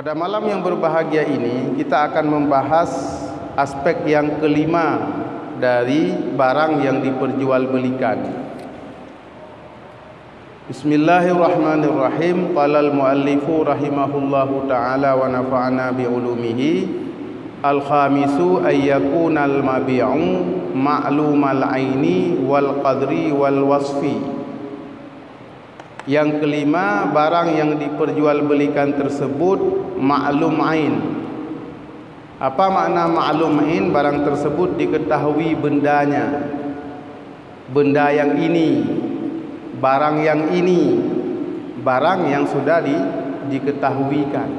Pada malam yang berbahagia ini kita akan membahas aspek yang kelima dari barang yang diperjualbelikan. Bismillahirrahmanirrahim. Qala al-muallifu rahimahullahu ta'ala wa nafa'ana bi'ulumihi. Al-khamisu ayyakuna al-mabi'u ma'lumal aini wal qadri wal wasfi. Yang kelima, barang yang diperjualbelikan tersebut maklum ain. Apa makna maklum ain? Barang tersebut diketahui bendanya, benda yang ini, barang yang ini, barang yang sudah diketahuikan,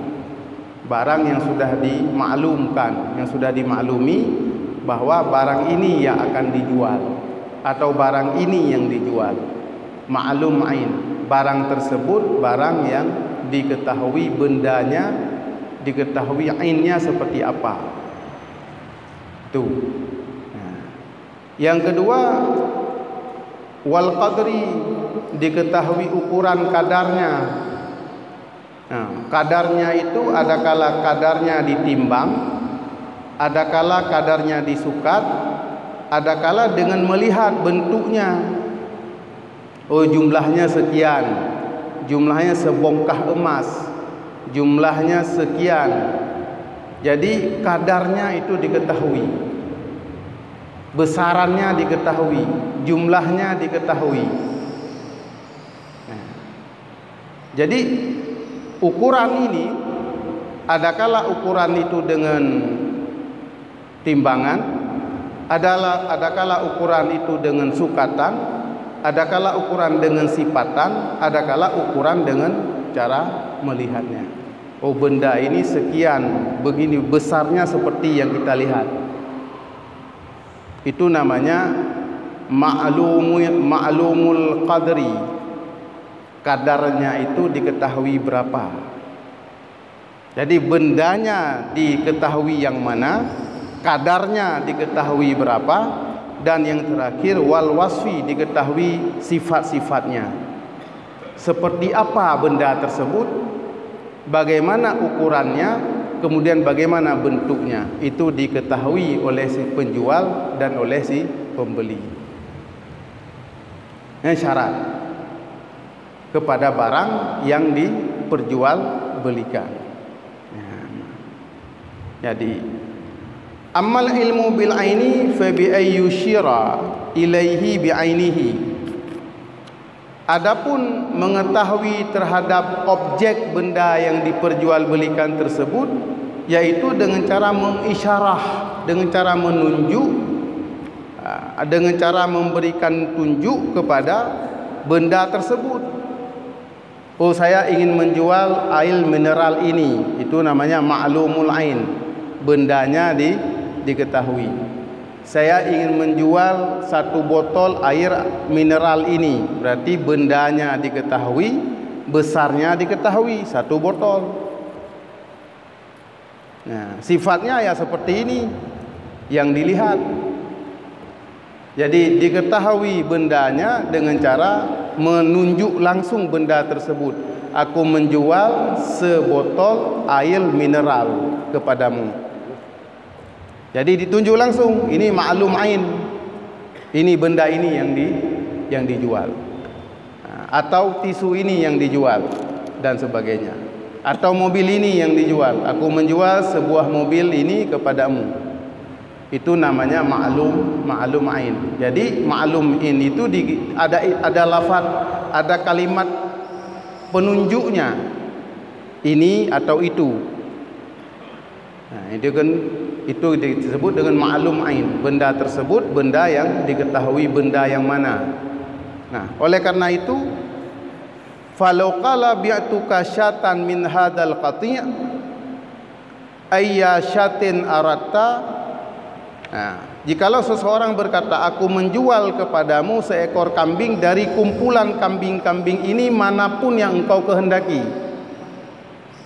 barang yang sudah dimaklumkan, yang sudah dimaklumi bahwa barang ini yang akan dijual atau barang ini yang dijual. Maklum ain, barang tersebut barang yang diketahui bendanya, diketahui ainnya seperti apa. Itu. Yang kedua, wal qadri, diketahui ukuran kadarnya. Kadarnya itu adakala kadarnya ditimbang, adakala kadarnya disukat, adakala dengan melihat bentuknya. Oh, jumlahnya sekian, jumlahnya sebongkah emas, jumlahnya sekian. Jadi kadarnya itu diketahui, besarannya diketahui, jumlahnya diketahui. Jadi ukuran ini, adakala ukuran itu dengan timbangan, adakala ukuran itu dengan sukatan, adakala ukuran dengan sifatan, adakala ukuran dengan cara melihatnya. Oh, benda ini sekian, begini besarnya seperti yang kita lihat. Itu namanya ma'lumul qadri. Kadarnya itu diketahui berapa. Jadi bendanya diketahui yang mana, kadarnya diketahui berapa. Dan yang terakhir wal wasfi, diketahui sifat-sifatnya. Seperti apa benda tersebut, bagaimana ukurannya, kemudian bagaimana bentuknya, itu diketahui oleh si penjual dan oleh si pembeli. Ini syarat kepada barang yang diperjualbelikan. Jadi amal ilmu bil aini fa bi ayyushira ilaihi bi ainihi. Adapun mengetahui terhadap objek benda yang diperjualbelikan tersebut, yaitu dengan cara mengisyarah, dengan cara menunjuk, dengan cara memberikan tunjuk kepada benda tersebut. Oh, saya ingin menjual air mineral ini, itu namanya ma'lumul ain, bendanya diketahui. Saya ingin menjual satu botol air mineral ini, berarti bendanya diketahui, besarnya diketahui, satu botol. Nah, sifatnya ya seperti ini yang dilihat. Jadi diketahui bendanya dengan cara menunjuk langsung benda tersebut. Aku menjual sebotol air mineral kepadamu. Jadi ditunjuk langsung, ini maklum ain, ini benda ini yang dijual, atau tisu ini yang dijual dan sebagainya, atau mobil ini yang dijual. Aku menjual sebuah mobil ini kepadamu. Itu namanya maklum ain. Jadi maklum ain itu ada lafaz, ada kalimat penunjuknya, ini atau itu. Nah, itu disebut dengan ma'lum ain. Benda tersebut benda yang diketahui, benda yang mana. Nah, oleh karena itu, falau qala bi'tuka syatan min hadzal qati' ayya syatin aratta. Nah, jikalau seseorang berkata, aku menjual kepadamu seekor kambing dari kumpulan kambing-kambing ini manapun yang engkau kehendaki.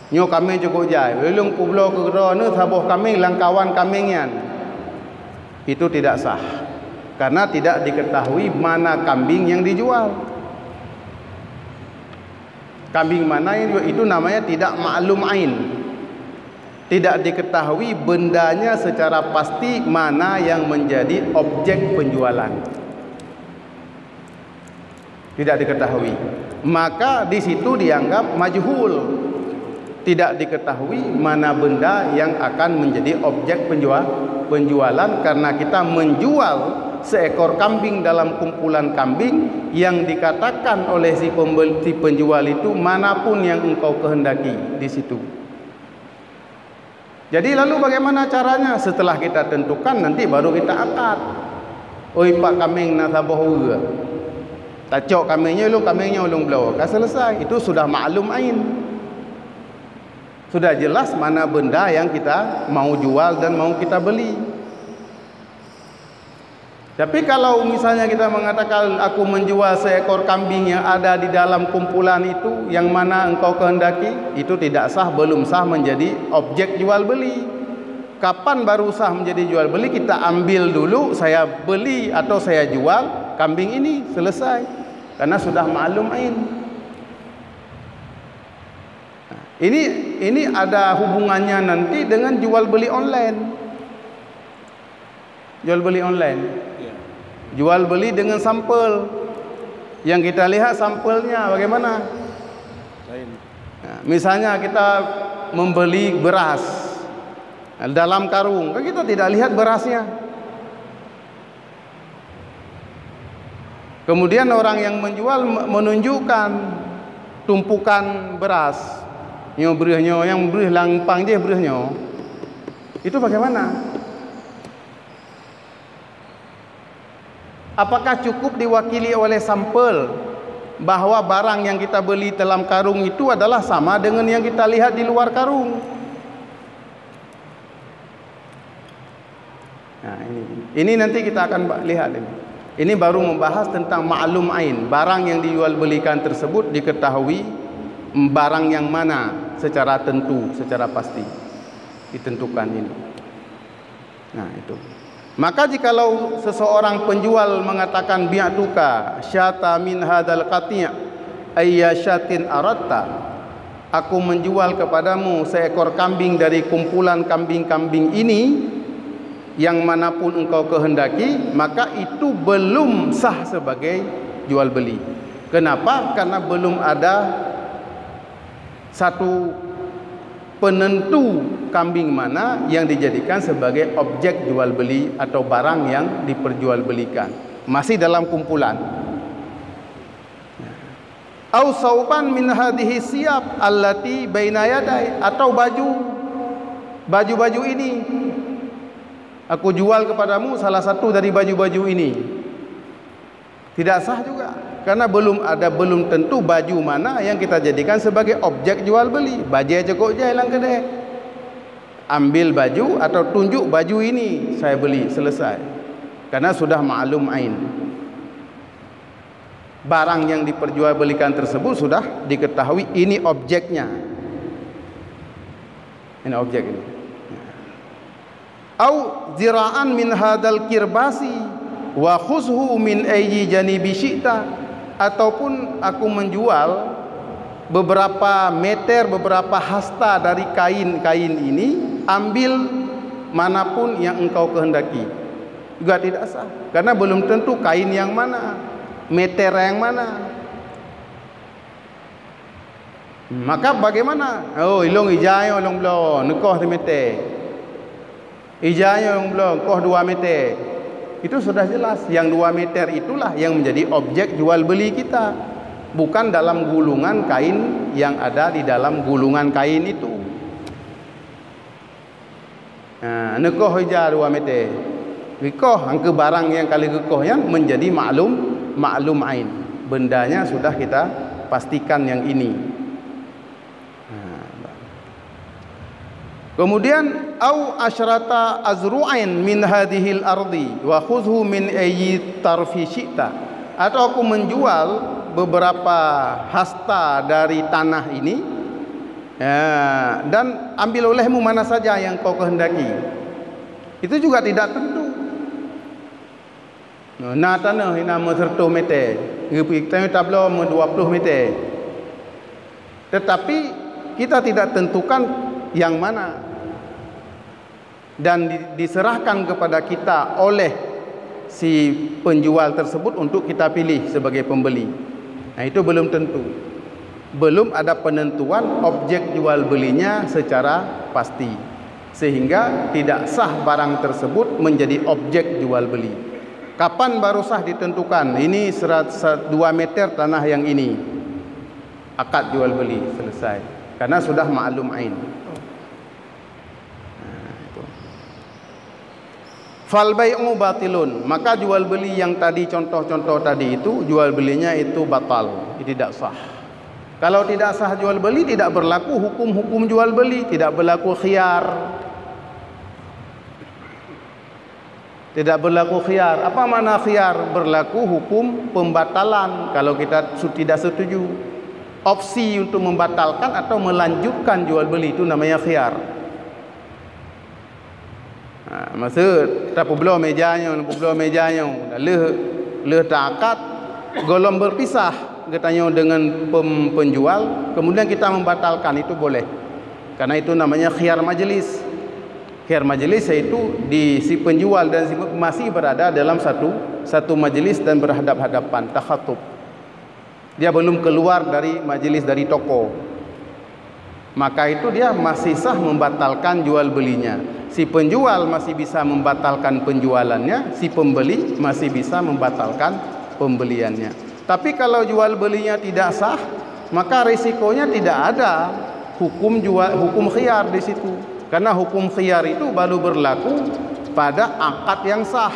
Nyo kambing cukup jai, belum kublo ke gerona sabuh kambing langkawan kambingnya. Itu tidak sah, karena tidak diketahui mana kambing yang dijual. Kambing mana itu namanya tidak maklum ain. tidak diketahui bendanya secara pasti mana yang menjadi objek penjualan. Tidak diketahui. Maka di situ dianggap majhul. Tidak diketahui mana benda yang akan menjadi objek penjualan karena kita menjual seekor kambing dalam kumpulan kambing yang dikatakan oleh si penjual itu manapun yang engkau kehendaki di situ. Jadi lalu bagaimana caranya? Setelah kita tentukan nanti baru kita akad. Oi pak kambing nasabah ura. Tacok kambingnya ulung belau. Kan selesai. Itu sudah maklum ain. Sudah jelas mana benda yang kita mau jual dan mau kita beli. Tapi kalau misalnya kita mengatakan aku menjual seekor kambing yang ada di dalam kumpulan itu yang mana engkau kehendaki, itu tidak sah, belum sah menjadi objek jual beli. Kapan baru sah menjadi jual beli? Kita ambil dulu, saya beli atau saya jual kambing ini, selesai. Karena sudah maklum ain. Ini ada hubungannya nanti dengan jual beli online. Jual beli online. Jual beli dengan sampel. Yang kita lihat sampelnya bagaimana? Nah, misalnya kita membeli beras dalam karung, kan kita tidak lihat berasnya. Kemudian orang yang menjual menunjukkan tumpukan beras. Yang berih lampang dia berihnya. Itu bagaimana? Apakah cukup diwakili oleh sampel bahwa barang yang kita beli dalam karung itu adalah sama dengan yang kita lihat di luar karung? Nah, ini nanti kita akan lihat ini. Ini baru membahas tentang ma'lum ain. Barang yang dijual belikan tersebut diketahui barang yang mana secara tentu, secara pasti ditentukan ini. Nah, itu. Maka jikalau seseorang penjual mengatakan bi'atuka syata min hadal qati' ayya syatin aratta, aku menjual kepadamu seekor kambing dari kumpulan kambing-kambing ini yang manapun engkau kehendaki, maka itu belum sah sebagai jual beli. Kenapa? Karena belum ada satu penentu kambing mana yang dijadikan sebagai objek jual beli atau barang yang diperjualbelikan, masih dalam kumpulan. Au sauban min hadhihi siyab allati baina yadai, atau baju ini aku jual kepadamu salah satu dari baju-baju ini. Tidak sah juga karena belum tentu baju mana yang kita jadikan sebagai objek jual beli. Baju cukup je hilang kedai. Ambil baju atau tunjuk baju ini saya beli, selesai. Karena sudah maklum ain. Barang yang diperjualbelikan tersebut sudah diketahui ini objeknya. Ini objek ini. Au zira'an min hadal kirbasi wa khuzhu min ayyi janibi syi'ta, ataupun aku menjual beberapa meter, beberapa hasta dari kain-kain ini, ambil manapun yang engkau kehendaki, juga tidak sah karena belum tentu kain yang mana, meter yang mana. Maka bagaimana? Oh, ilong ijai olong blo nekoh 1 meter, ijai olong blo koh 2 meter. Itu sudah jelas, yang 2 meter itulah yang menjadi objek jual beli kita, bukan dalam gulungan kain yang ada di dalam gulungan kain itu. Nah, nekoh hija 2 meter. Gekoh angka barang yang kali gekoh yang menjadi maklum ain. Bendanya sudah kita pastikan yang ini. Kemudian au asyrata azru'ain min hadhil ardi wa khudhu min ayyi tarfi syi'ta, atau aku menjual beberapa hasta dari tanah ini, ya, dan ambil olehmu mana saja yang kau kehendaki. Itu juga tidak tentu. Nah, tanah ini nama 100 meter, kita tablo 20 meter. Tetapi kita tidak tentukan yang mana. dan diserahkan kepada kita oleh si penjual tersebut untuk kita pilih sebagai pembeli. Nah, itu belum tentu. Belum ada penentuan objek jual belinya secara pasti, sehingga tidak sah barang tersebut menjadi objek jual beli. Kapan baru sah ditentukan? Ini 2 meter tanah yang ini, akad jual beli selesai, karena sudah ma'lum ain. Fal bai'u batilun, maka jual beli yang tadi, contoh-contoh tadi itu, jual belinya itu batal, tidak sah. Kalau tidak sah jual beli, tidak berlaku hukum-hukum jual beli, tidak berlaku khiyar. Tidak berlaku khiyar. Apa makna khiyar? Berlaku hukum pembatalan kalau kita tidak setuju. Opsi untuk membatalkan atau melanjutkan jual beli itu namanya khiyar. Maksud tak belah mejanya, leh takat golong berpisah katanya dengan penjual, kemudian kita membatalkan, itu boleh. Karena itu namanya khiyar majlis. Khiyar majlis yaitu si penjual dan si masih berada dalam satu majlis dan berhadap-hadapan, takhatub. Dia belum keluar dari majlis, dari toko. Maka itu dia masih sah membatalkan jual belinya. Si penjual masih bisa membatalkan penjualannya, si pembeli masih bisa membatalkan pembeliannya. Tapi kalau jual belinya tidak sah, maka risikonya tidak ada hukum khiyar di situ. Karena hukum khiyar itu baru berlaku pada akad yang sah.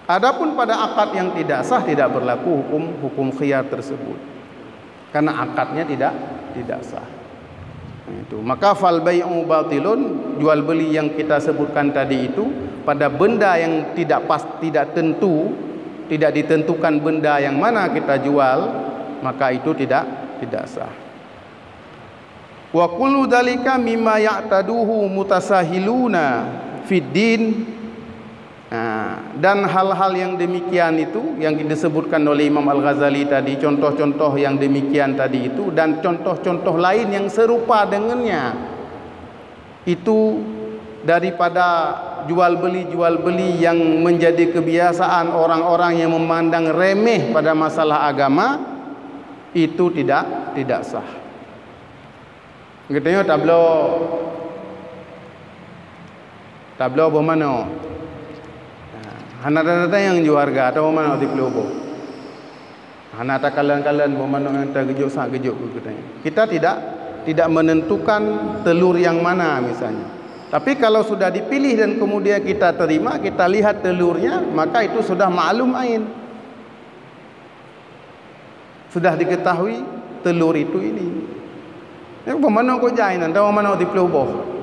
Adapun pada akad yang tidak sah tidak berlaku hukum khiyar tersebut. Karena akadnya tidak sah. Itu. Maka fal bai'u batilun, jual beli yang kita sebutkan tadi itu pada benda yang tidak tentu, tidak ditentukan benda yang mana kita jual, maka itu tidak sah. Wa kullu dzalika mimma ya'taduhu mutasahiluna fid din. Dan hal-hal yang demikian itu yang disebutkan oleh Imam Al-Ghazali tadi, contoh-contoh yang demikian tadi itu, dan contoh-contoh lain yang serupa dengannya, itu daripada jual beli yang menjadi kebiasaan orang-orang yang memandang remeh pada masalah agama, itu tidak sah. Katanya tablo bermana? Hana data yang jual harga atau mana di pelobo. Hana tak kalian bermana yang tergejuk sangat gejuk katanya. Kita tidak menentukan telur yang mana misalnya. Tapi kalau sudah dipilih dan kemudian kita terima, kita lihat telurnya, maka itu sudah ma'lum ain. Sudah diketahui telur itu ini. Bermana kau jainan atau mana di pelobo.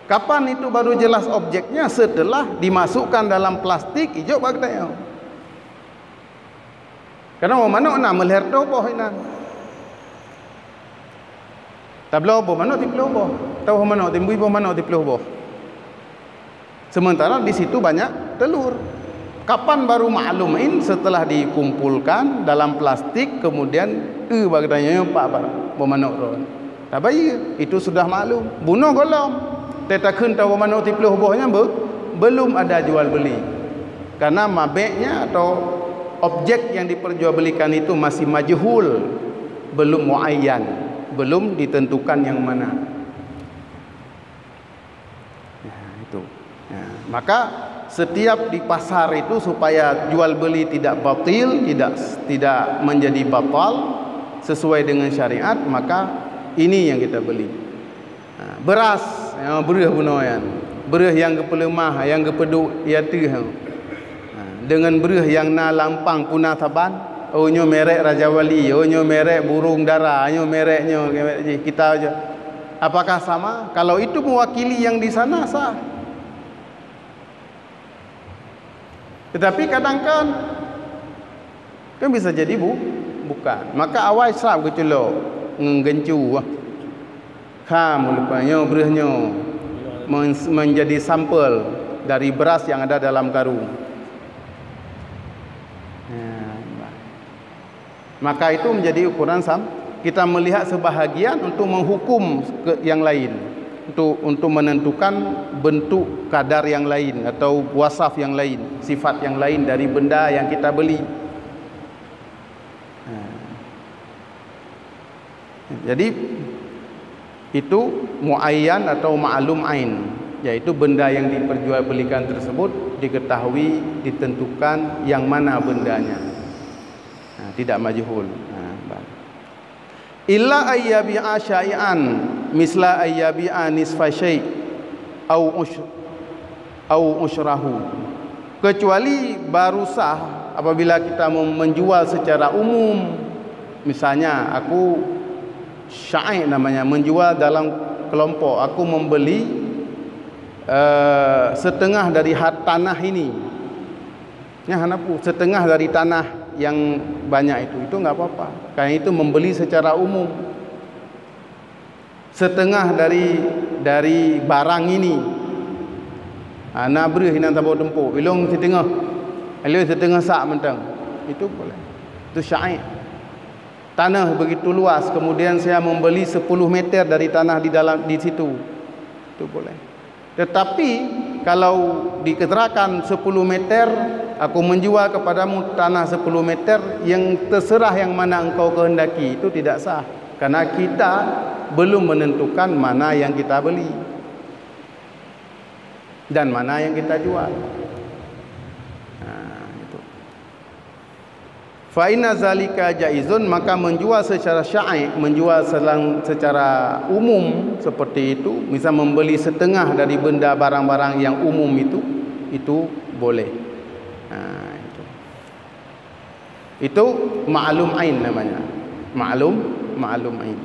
Kapan itu baru jelas objeknya? Setelah dimasukkan dalam plastik hijau bagtanya. Karena mana nak melihat doboh ini. Tablo mana di pelobo. Tahu mana di bui mana di pelobo. Sementara di situ banyak telur. Kapan baru maklumin? Setelah dikumpulkan dalam plastik kemudian bagtanya pak mana ron. Tapi itu sudah maklum. Bunuh golong. Tetapi tahu mana tiploh bohnya belum ada jual beli, karena mabeknya atau objek yang diperjualbelikan itu masih majhul, belum muayyan, belum ditentukan yang mana. Itu. Maka setiap di pasar itu supaya jual beli tidak batil, tidak menjadi batal sesuai dengan syariat, maka ini yang kita beli. Beras beruh bunoyan, beruh yang kepelemah, yang kepeduk yati, dengan beruh yang na lampang punah taban, onyo merek Raja Wali, onyo merek burung dara, onyo mereknya kita aja. Apakah sama? Kalau itu mewakili yang di sana sah. Tetapi kadang kan bisa jadi bukan. Maka awal serap kecelok ngencu mulupanya berihnya menjadi sampel dari beras yang ada dalam karung. Maka itu menjadi ukuran kita melihat sebahagian untuk menghukum yang lain. untuk menentukan bentuk kadar yang lain atau wasaf yang lain, sifat yang lain dari benda yang kita beli. Jadi itu muayyan atau ma'lum ain, yaitu benda yang diperjualbelikan tersebut diketahui, ditentukan yang mana bendanya. Tidak majhul. Illa ayyabi'a syai'an misla ayyabi'a nisfa syai' au usyrahu, kecuali baru sah apabila kita menjual secara umum. Misalnya aku syai' namanya, menjual dalam kelompok, aku membeli setengah dari tanah ini, setengah dari tanah yang banyak itu enggak apa-apa, karena itu membeli secara umum. Setengah dari barang ini, nak beri hinan tabau tempur, ilung setengah sak mentang, itu boleh. Itu syai'. Tanah begitu luas, kemudian saya membeli 10 meter dari tanah di situ, itu boleh. Tetapi kalau diketerakan 10 meter, aku menjual kepadamu tanah 10 meter yang terserah yang mana engkau kehendaki, itu tidak sah, karena kita belum menentukan mana yang kita beli dan mana yang kita jual. Itu. Fa inna zalika jaizun, maka menjual secara syai', menjual secara umum seperti itu, misal membeli setengah dari benda barang-barang yang umum itu boleh. Itu ma'lum ain namanya. Ma'lum ain.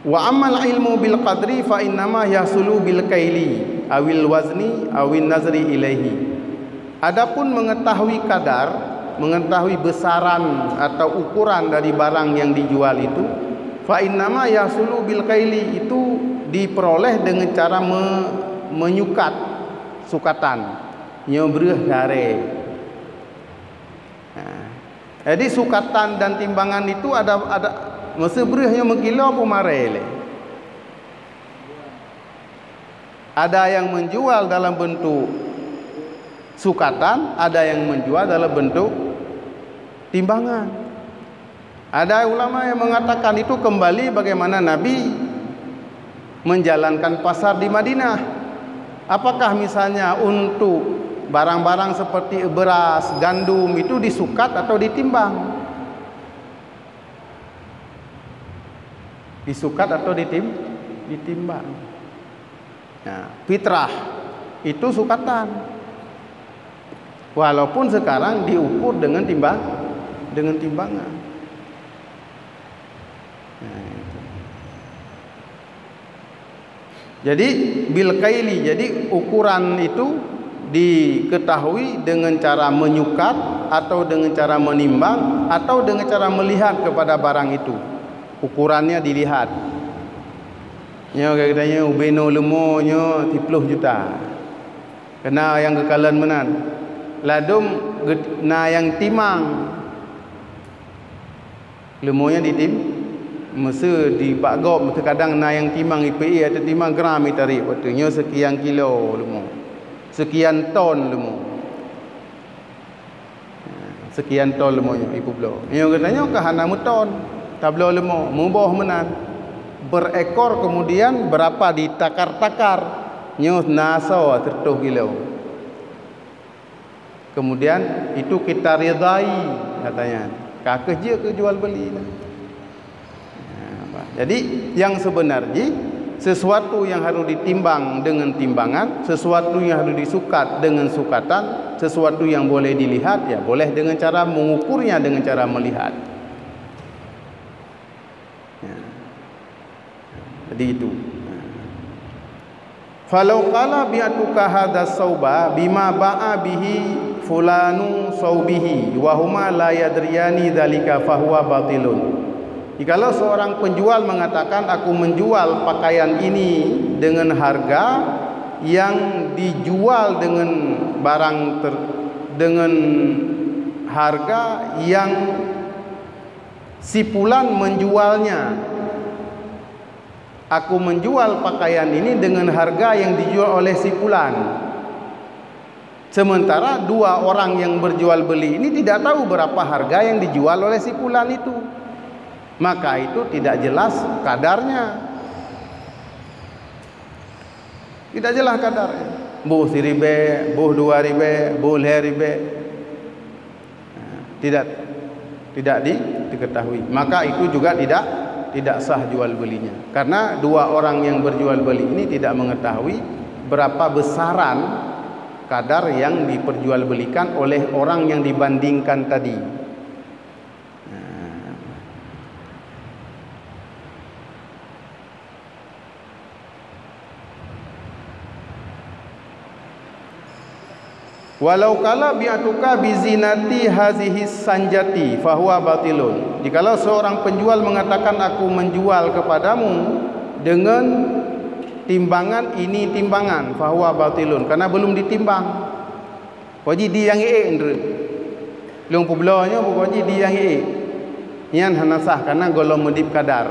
Wa ammal ilmu bil qadri fa innama yahsulu bil kaili awil wazni awin nazri ilaihi. Adapun mengetahui kadar, mengetahui besaran atau ukuran dari barang yang dijual itu, fa innama yahsulu bil kaili, itu diperoleh dengan cara menyukat, sukatan, nyobreh gare. Jadi sukatan dan timbangan itu ada masa berihnya mengkilo apa marele. Ada yang menjual dalam bentuk sukatan, ada yang menjual dalam bentuk timbangan. Ada ulama yang mengatakan itu kembali bagaimana Nabi menjalankan pasar di Madinah. Apakah misalnya untuk barang-barang seperti beras, gandum itu disukat atau ditimbang? Disukat atau ditimbang. Nah, fitrah itu sukatan, walaupun sekarang diukur dengan timbangan. Nah, jadi bil kaili, jadi ukuran itu diketahui dengan cara menyukat atau dengan cara menimbang atau dengan cara melihat kepada barang itu. Ukurannya dilihat. Nyo katanya ubeno lemo nyo 30 juta. Kena yang kekalan menan. Ladum na yang timang. Lemonya ditim. Masa di bagop terkadang na yang timang IPE atau timang gram tarik waktunya sekian kilo lemo. Sekian ton lemo. Sekian ton lemonya ibu belo. Nyo katanya kahana muton. Tablo lemo mubah menan. Berekor kemudian berapa ditakar-takar. Nyo naso 30 kilo. Kemudian itu kita ridai katanya. Kah kerja ke jual beli lah. Jadi yang sebenarnya sesuatu yang harus ditimbang dengan timbangan, sesuatu yang harus disukat dengan sukatan, sesuatu yang boleh dilihat ya boleh dengan cara mengukurnya dengan cara melihat. Ya. Jadi itu. Falau qala bi'atuka hadzal sauba bima ba'a bihi fulanu saubihi wa huma la yadriyani dzalika fahuwa batilun. Jikalau seorang penjual mengatakan aku menjual pakaian ini dengan harga yang dijual dengan dengan harga yang si fulan menjualnya, aku menjual pakaian ini dengan harga yang dijual oleh si fulan. Sementara dua orang yang berjual beli ini tidak tahu berapa harga yang dijual oleh si fulan itu. Maka itu tidak jelas kadarnya. Tidak jelas kadarnya. Buh seribe, buh 2 ribe, buh 5 ribe. Tidak diketahui. Maka itu juga tidak sah jual belinya. Karena dua orang yang berjual beli ini tidak mengetahui berapa besaran kadar yang diperjualbelikan oleh orang yang dibandingkan tadi. Walau kala bi'atuka bizinati hazihi sanjati fahuwa batilun. Jikalau seorang penjual mengatakan aku menjual kepadamu dengan timbangan ini timbangan, fahuwa batilun, karena belum ditimbang. Koji di yang ndre. Long publanya pokoknya di yang Yan hanasah karena golong medip kadar.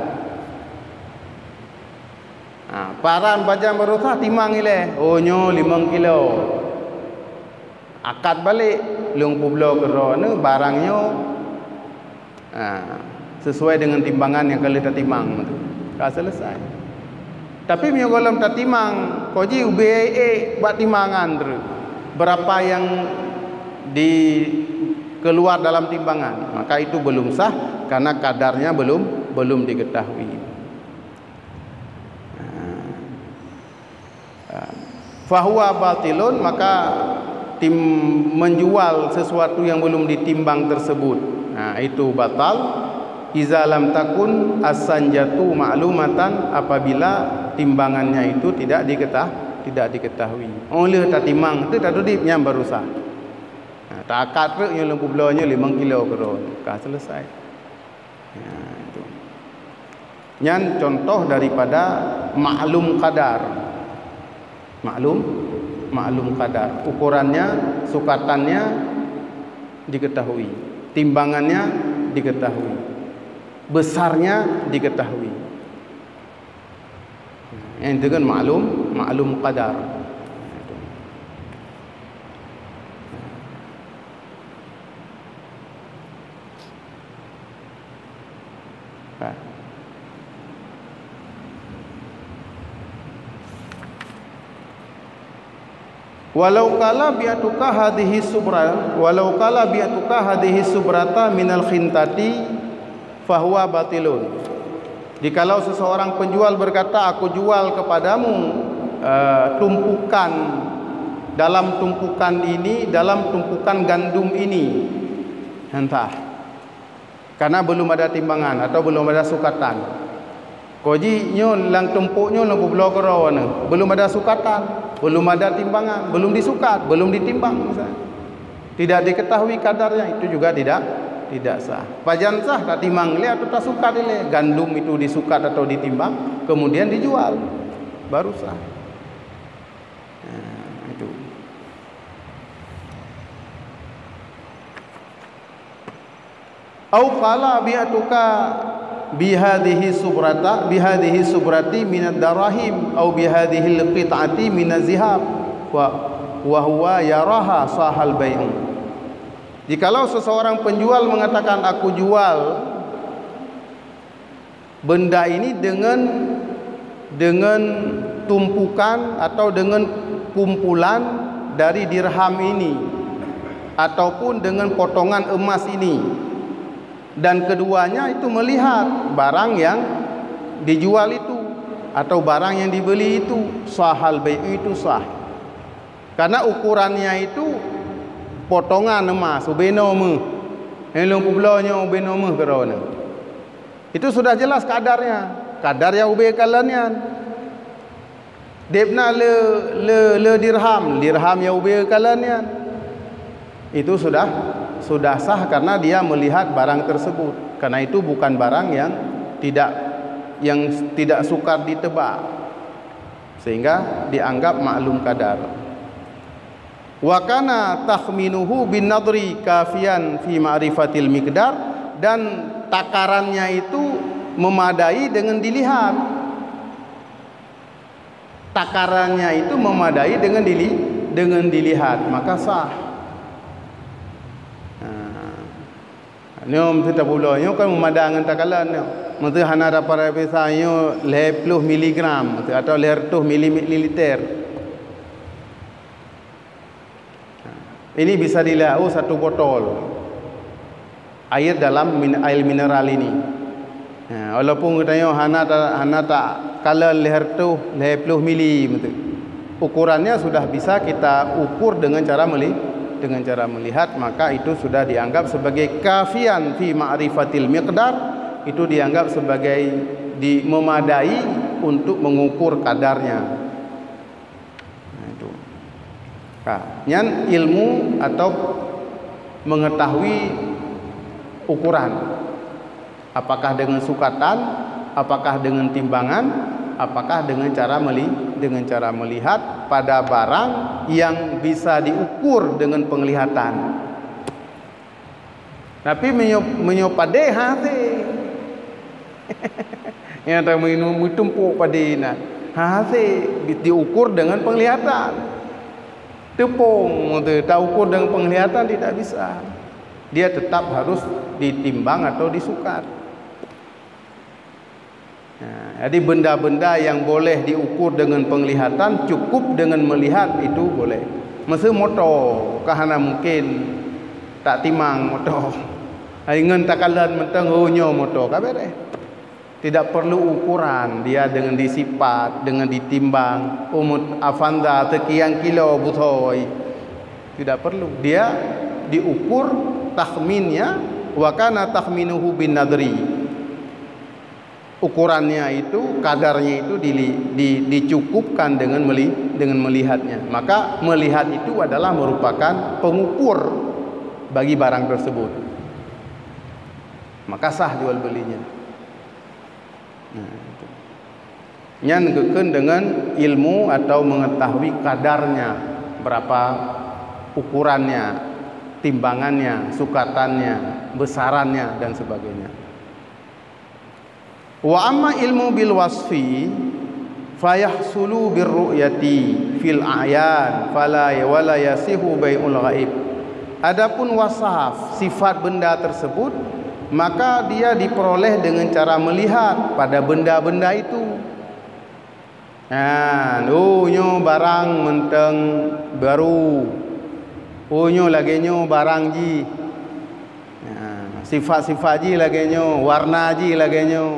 Paran bajang berusah timang ile. Oh nyo 5 kilo. Akad balik long publo kerana barangnya sesuai dengan timbangan yang kali timang tu. Dah selesai. Tapi mio golem tatimang koji UBE buat timbangan tu. Berapa yang keluar dalam timbangan, maka itu belum sah karena kadarnya belum diketahui. Fahuwa batilun, maka menjual sesuatu yang belum ditimbang tersebut, itu batal. Iza lam takun as-sanjatu ma'lumatan, apabila timbangannya itu tidak diketahui. Oleh tak timang tu tak dudip yang berusaha. Tak akad tu yang lempu belanya 5 kilo keron. Selesai. Itu. Yang contoh daripada maklum kadar. Maklum kadar, ukurannya, sukatannya diketahui, timbangannya diketahui, besarnya diketahui. Yang itu kan maklum kadar. Walau kala bi'atuka hadhihi subrata minal khintati fahuwa batilun. Jikalau seseorang penjual berkata aku jual kepadamu tumpukan dalam tumpukan ini, dalam tumpukan gandum ini, entah karena belum ada timbangan atau belum ada sukatan. Koji nyo lang tumpuknya no bublo kerawana, belum ada sukatan, belum ada timbangan, belum disukat, belum ditimbang misalnya. Tidak diketahui kadarnya, itu juga tidak sah. Pajan sah tak timbang le atau tak sukat le, gandum itu disukat atau ditimbang kemudian dijual, baru sah. Itu. Au qala bi'atuka bihadhihi subrati minad darahim au bihadhihi alqit'ati minaz zihab wa huwa yaraha sahal bai'u. Jikalau seseorang penjual mengatakan aku jual benda ini dengan tumpukan atau dengan kumpulan dari dirham ini ataupun dengan potongan emas ini, dan keduanya itu melihat barang yang dijual itu atau barang yang dibeli itu, sahal bai'u, itu sah. Karena ukurannya itu potongan emas, ubenome. Helong publanya ubenome kerana. Itu sudah jelas kadarnya. Kadar yang ube kalanian. Debna le dirham yang ube kalanian. Itu sudah sah karena dia melihat barang tersebut. Karena itu bukan barang yang tidak sukar ditebak, sehingga dianggap maklum kadar. Wa kana takhminuhu bin nadri kafian fi ma'rifatil miqdar, dan takarannya itu memadai dengan dilihat. takarannya itu memadai dengan dilihat, maka sah. Nyom kita pula nyo kan memadai dengan takaran nyo. Mesti hana dapat biasanya 50 miligram atau 100 mililiter. Ini bisa dilihat satu botol air dalam air mineral ini. Walaupun katanya hana tak kala 100 mili betul. Ukurannya sudah bisa kita ukur dengan cara melihat, maka itu sudah dianggap sebagai kafian fi ma'rifatil miqdar, itu dianggap sebagai memadai untuk mengukur kadarnya. Itu. Nyan ilmu atau mengetahui ukuran, apakah dengan sukatan, apakah dengan timbangan, apakah dengan cara melihat pada barang yang bisa diukur dengan penglihatan. Tapi menyopade hati. Yang tak minum tumpuk padina. Hati diukur dengan penglihatan. Tepung tak ukur dengan penglihatan tidak bisa. Dia tetap harus ditimbang atau disukat. Jadi benda-benda yang boleh diukur dengan penglihatan, cukup dengan melihat itu boleh. Masa motor, kahana mungkin tak timang motor. Dengan takalan mentang honyo motor, kabeh. Tidak perlu ukuran, dia dengan disipat, dengan ditimbang. Umut Avanza sekian kilo butoy. Tidak perlu. Dia diukur takhminnya, wa kana takhminuhu bin nadri. Ukurannya itu, kadarnya itu dicukupkan dengan melihatnya. Maka melihat itu adalah merupakan pengukur bagi barang tersebut. Maka sah jual belinya. Yang keken dengan ilmu atau mengetahui kadarnya, berapa ukurannya, timbangannya, sukatannya, besarannya dan sebagainya. Wa amma ilmu bil wasfi fayahsulu bir ru'yati fil a'yan fala wala yasihu bai'ul ghaib. Adapun wasaf sifat benda tersebut, maka dia diperoleh dengan cara melihat pada benda-benda itu. Nyo barang menteng baru, nyo lagi nyo barang ji, sifat-sifat ji lagi nyo, warna ji lagi nyo.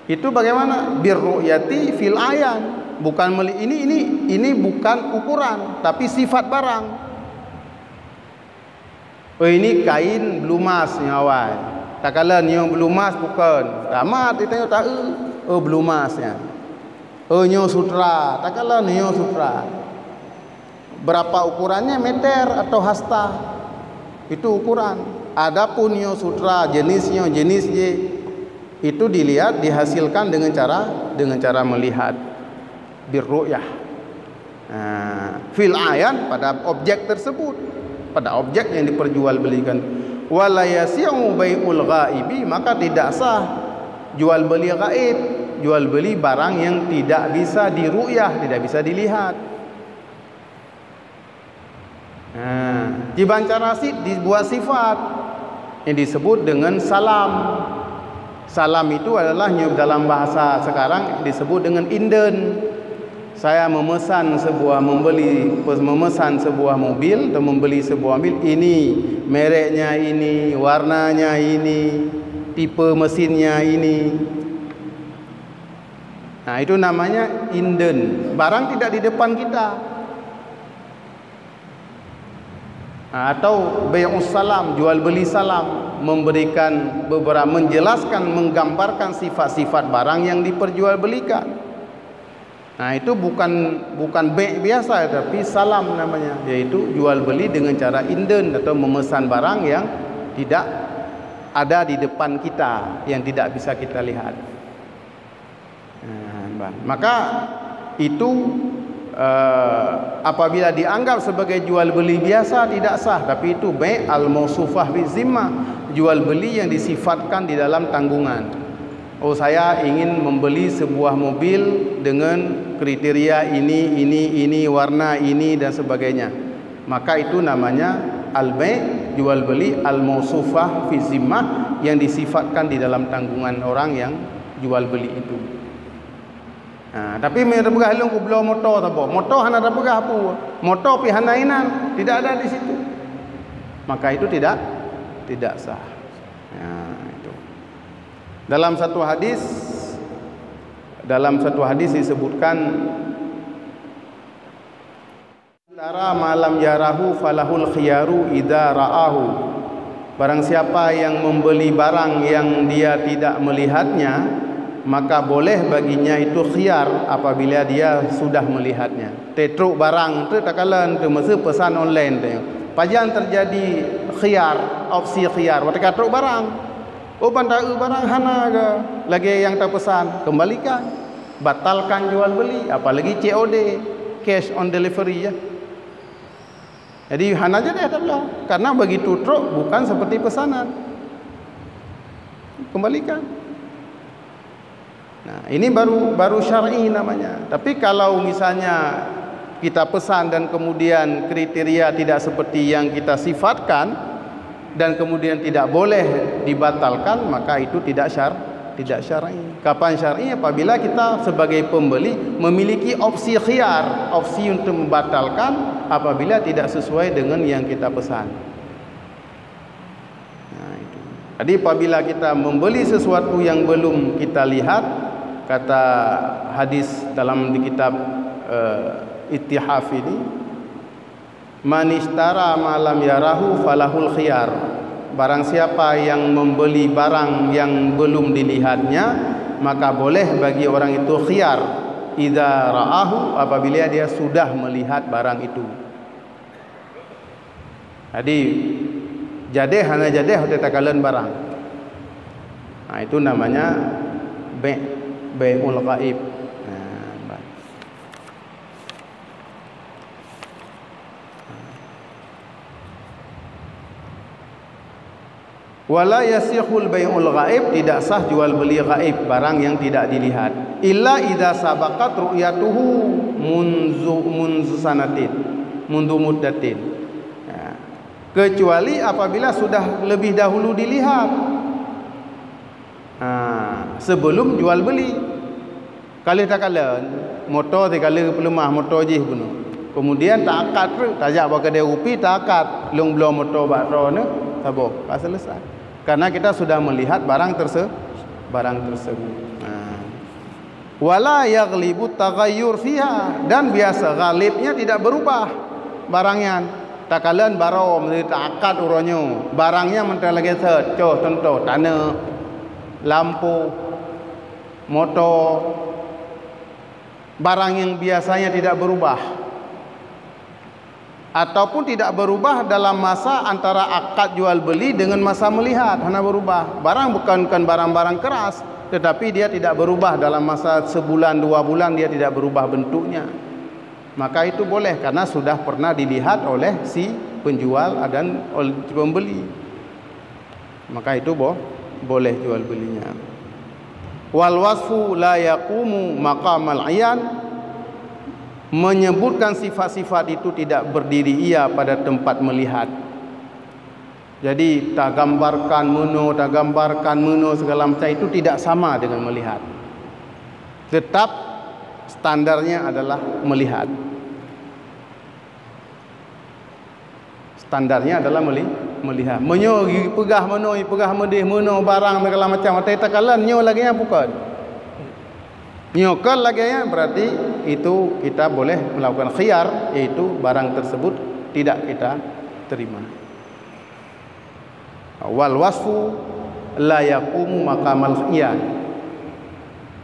Itu bagaimana? Birru'yati fil ayan. Bukan ini bukan ukuran, tapi sifat barang. Ini kain belumas nyawai. Tak kala nyo belumas bukan. Tamat ditanya tak belumasnya. Nyo sutra. Tak kala nyo sutra. Berapa ukurannya, meter atau hasta? Itu ukuran. Adapun nyo sutra jenisnya jenis je, itu dilihat, dihasilkan dengan cara melihat birru'yah. Fil ayan, pada objek tersebut, pada objek yang diperjualbelikan. Wala yasi'u bai'ul ghaibi, maka tidak sah jual beli gaib, jual beli barang yang tidak bisa diru'yah, tidak bisa dilihat. Dibancar nasi dibuat sifat yang disebut dengan salam. Salam itu adalah dalam bahasa sekarang disebut dengan inden. Saya memesan sebuah mobil atau membeli sebuah mobil, ini mereknya ini, warnanya ini, tipe mesinnya ini. Nah, itu namanya inden. Barang tidak di depan kita. Atau bai'us salam, jual beli salam, memberikan beberapa, menjelaskan, menggambarkan sifat-sifat barang yang diperjualbelikan. Nah, itu bukan bai' biasa, tapi salam namanya, yaitu jual beli dengan cara inden atau memesan barang yang tidak ada di depan kita, yang tidak bisa kita lihat. Maka itu apabila dianggap sebagai jual beli biasa tidak sah, tapi itu bai' al-mausufah bi zimmah, jual beli yang disifatkan di dalam tanggungan. Oh, saya ingin membeli sebuah mobil dengan kriteria ini, warna ini dan sebagainya. Maka itu namanya al-bai', jual beli al-mausufah fi zimmah, yang disifatkan di dalam tanggungan orang yang jual beli itu. Tapi mereka pegah hilung ku beli motor tak apa. Motor hana tak pegah apa. Motor pi hanainan tidak ada di situ. Maka itu tidak sah. Itu. Dalam satu hadis disebutkan tara malam yarahu falahul khiyaru idza ra'ahu. Barang siapa yang membeli barang yang dia tidak melihatnya, maka boleh baginya itu khiyar apabila dia sudah melihatnya. Tetruk barang tu takalan tu masa pesan online tu. Pajan terjadi khiyar, opsi khiyar. Waktu truk barang. Oh, bandar barang hana ke? Lagi yang tak pesan, kembalikan. Batalkan jual beli, apalagi COD, cash on delivery ya. Jadi hana aja deh tak karena begitu truk bukan seperti pesanan. Kembalikan. Nah, ini baru syar'i namanya. Tapi kalau misalnya kita pesan dan kemudian kriteria tidak seperti yang kita sifatkan dan kemudian tidak boleh dibatalkan, maka itu tidak syar'i. Kapan syar'i? Apabila kita sebagai pembeli memiliki opsi khiyar, opsi untuk membatalkan apabila tidak sesuai dengan yang kita pesan. Nah, itu. Jadi apabila kita membeli sesuatu yang belum kita lihat, kata hadis dalam di kitab Ittihaf ini, man ishtara ma lam yarahu falahul khiyar. Barang siapa yang membeli barang yang belum dilihatnya, maka boleh bagi orang itu khiyar idza ra'ahu, apabila dia sudah melihat barang itu. Jadi hana jadeh hote takalan barang. Nah, itu namanya bai'ul ghaib. Wala yasihul bai'ul ghaib, tidak sah jual beli ghaib, barang yang tidak dilihat. Illa idza sabaqat ru'yatuhu munzu sanatin, mundu muddatin. Kecuali apabila sudah lebih dahulu dilihat. Sebelum jual beli. Kali tak kala motor ti kala pelemah motor je bunuh. Kemudian tak akad tu, tajak bak kedai rupi tak akad, long belum motor bakro ne, sabok, pas selesai. Karena kita sudah melihat barang tersebut. Wala yaghlibu taghayyur fiha, dan biasa ghalibnya tidak berubah barangnya. Takalan baro menjadi tak akad uronyo, barangnya mentah lagi contoh tanah, lampu, motor, barang yang biasanya tidak berubah ataupun tidak berubah dalam masa antara akad jual beli dengan masa melihat, hanya berubah. Barang bukan barang-barang keras, tetapi dia tidak berubah dalam masa sebulan 2 bulan, dia tidak berubah bentuknya. Maka itu boleh karena sudah pernah dilihat oleh si penjual dan oleh pembeli. Maka itu boleh jual belinya. Wal wasfu la yaqumu maqamal ayan, menyebutkan sifat-sifat itu tidak berdiri ia pada tempat melihat. Jadi tak gambarkan meno segala macam itu tidak sama dengan melihat. Tetap standarnya adalah melihat. Standarnya adalah melihat. Menyo pegah medih meno barang segala macam. Tak kalan nyo lagi yang bukan. Nyokal lagi ya, berarti itu kita boleh melakukan khiyar, yaitu barang tersebut tidak kita terima. Wal wasfu la yaqumu maqamal khiyar.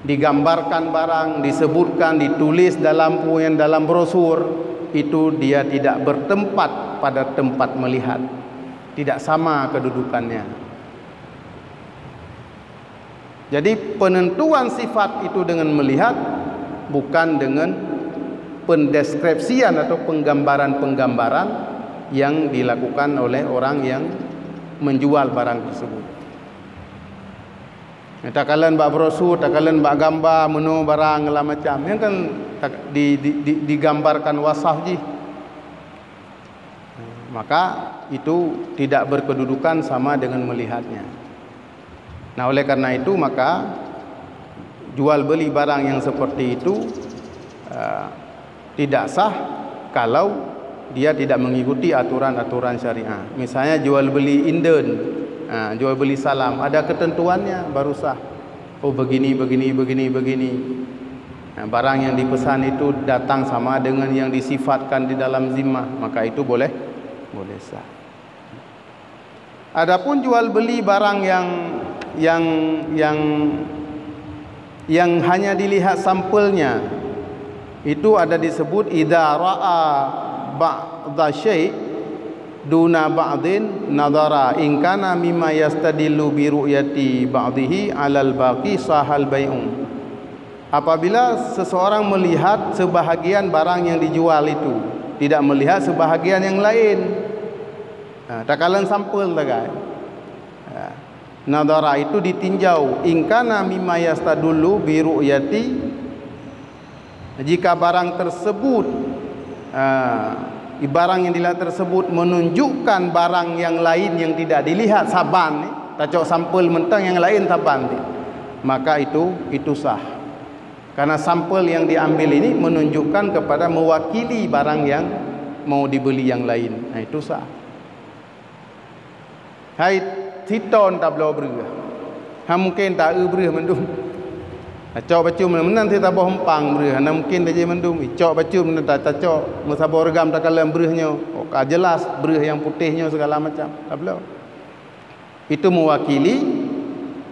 Digambarkan barang, disebutkan, ditulis dalam brosur, itu dia tidak bertempat pada tempat melihat, tidak sama kedudukannya. Jadi penentuan sifat itu dengan melihat, bukan dengan pendeskripsian atau penggambaran-penggambaran yang dilakukan oleh orang yang menjual barang tersebut. Tak kalian bak brosur, tak kalian bak gambar menu barang lah macam. Yang kan digambarkan wasaf je. Maka itu tidak berkedudukan sama dengan melihatnya. Nah, oleh karena itu maka jual beli barang yang seperti itu tidak sah kalau dia tidak mengikuti aturan-aturan syariah. Misalnya jual beli inden, jual beli salam, ada ketentuannya baru sah. Oh begini. Barang yang dipesan itu datang sama dengan yang disifatkan di dalam zimmah, maka itu boleh sah. Adapun jual beli barang yang hanya dilihat sampelnya, itu ada disebut idza ra'a ba'dha syai' duna ba'din nadara in kana mimma yastadillu bi ru'yati ba'dihi 'alal baqi sahal bai'un. Apabila seseorang melihat sebahagian barang yang dijual itu, tidak melihat sebahagian yang lain, tak kalian sampel tak kan? Nadara itu ditinjau, in kana mimma yastadillu bi ru'yati, jika barang tersebut barang yang dilihat tersebut menunjukkan barang yang lain yang tidak dilihat saban, tak cok sampel mentang yang lain saban, maka itu sah. Karena sampel yang diambil ini menunjukkan kepada mewakili barang yang mau dibeli yang lain. Nah, itu sah. Hai titon tak belau berah. Ha mungkin tak berah mendung. Cok bacu menan kita boh hempang berah. Nah mungkin dia mendung. Cok bacu menan tak cok musabor regam tak kalam berahnya. Oh jelas berah yang putihnya segala macam. Tak belau. Itu mewakili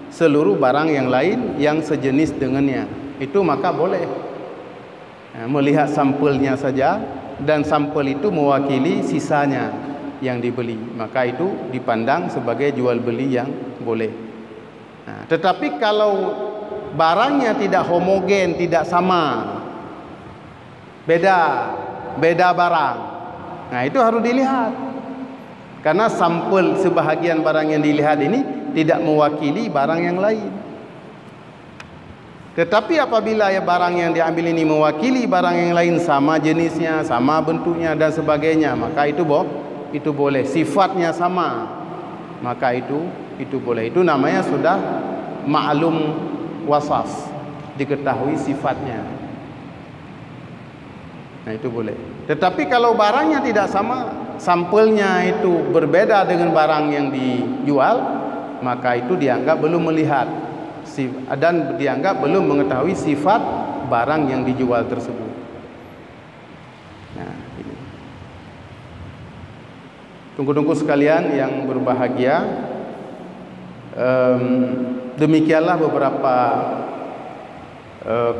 seluruh barang yang lain yang sejenis dengannya. Itu maka boleh melihat sampelnya saja, dan sampel itu mewakili sisanya yang dibeli, maka itu dipandang sebagai jual beli yang boleh. Tetapi kalau barangnya tidak homogen, tidak sama, beda barang, nah itu harus dilihat, karena sampel sebahagian barang yang dilihat ini tidak mewakili barang yang lain. Tetapi apabila barang yang diambil ini mewakili barang yang lain, sama jenisnya, sama bentuknya dan sebagainya, maka itu boleh. Sifatnya sama, maka itu boleh. Itu namanya sudah ma'lum wasaf, diketahui sifatnya. Nah, itu boleh. Tetapi kalau barangnya tidak sama, sampelnya itu berbeda dengan barang yang dijual, maka itu dianggap belum melihat dan dianggap belum mengetahui sifat barang yang dijual tersebut. Nah, ini. Tunggu-tunggu sekalian yang berbahagia, demikianlah beberapa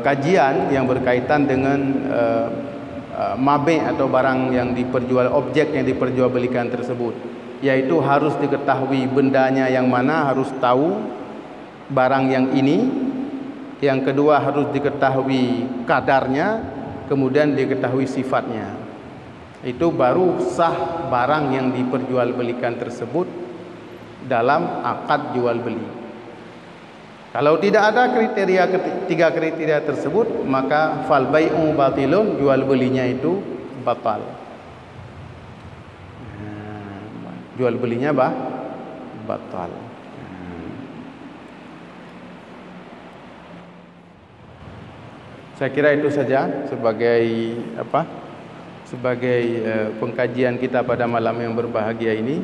kajian yang berkaitan dengan mabe' atau barang yang objek yang diperjualbelikan tersebut, yaitu harus diketahui bendanya yang mana, harus tahu barang yang ini. Yang kedua harus diketahui kadarnya, kemudian diketahui sifatnya. Itu baru sah barang yang diperjualbelikan tersebut dalam akad jual beli. Kalau tidak ada tiga kriteria tersebut, maka fal bai'u batilun, jual belinya itu batal. Jual belinya batal. Saya kira itu saja sebagai pengkajian kita pada malam yang berbahagia ini.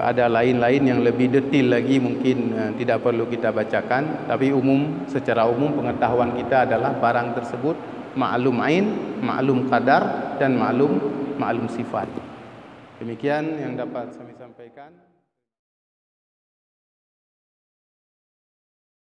Ada lain-lain yang lebih detail lagi mungkin tidak perlu kita bacakan, tapi secara umum pengetahuan kita adalah barang tersebut ma'lum ain, ma'lum qadar, dan ma'lum sifat. Demikian yang dapat kami sampaikan.